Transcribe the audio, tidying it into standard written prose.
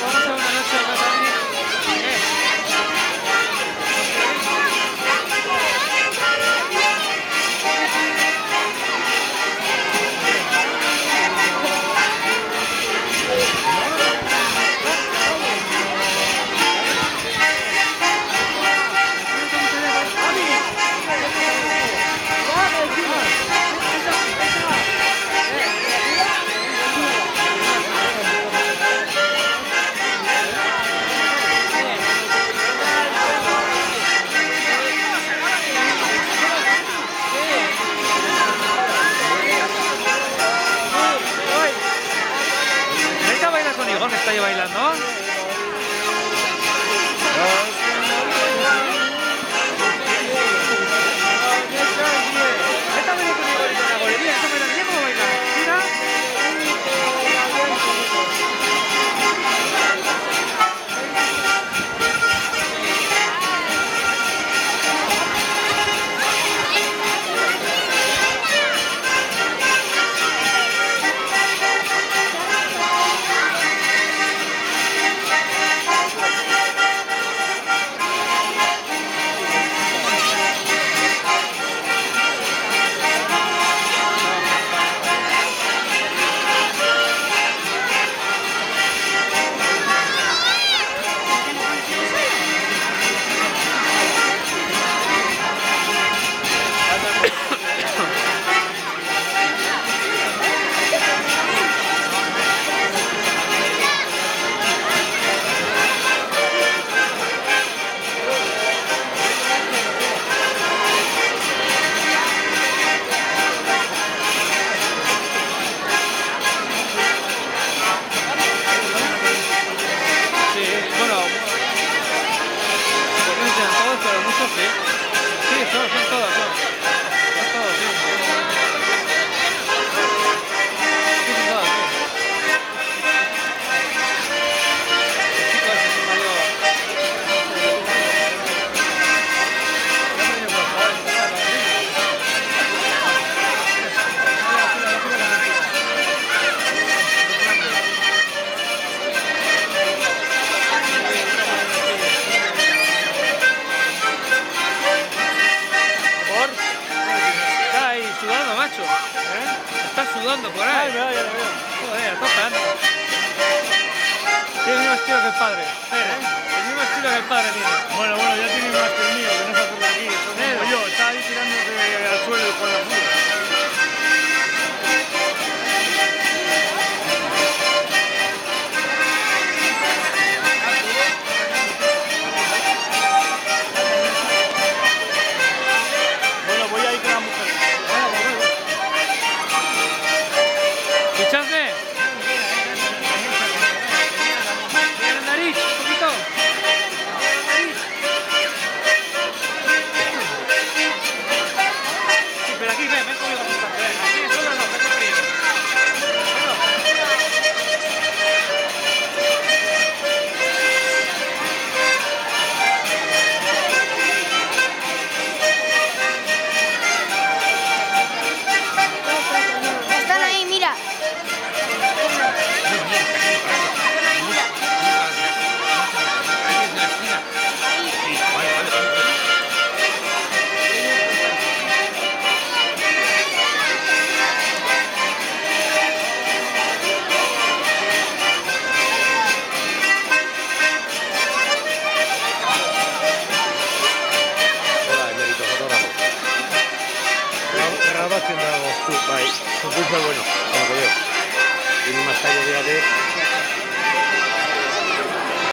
vamos a ver una noche de Madrid. Que está ahí bailando. Esta viene con Igor y con Agore. Mira, esta baila bien como baila. Mira. Está sudando por ahí. Ya lo veo. Joder, tocan. Tiene el mismo estilo que el padre. El mismo estilo que el padre tiene. Bueno, ya tiene más que el mío, que no está por aquí. Como yo, está ahí tirándose al suelo con la fútbol. Bai, konkurtso bueno, como que yo. Tiene más tallo de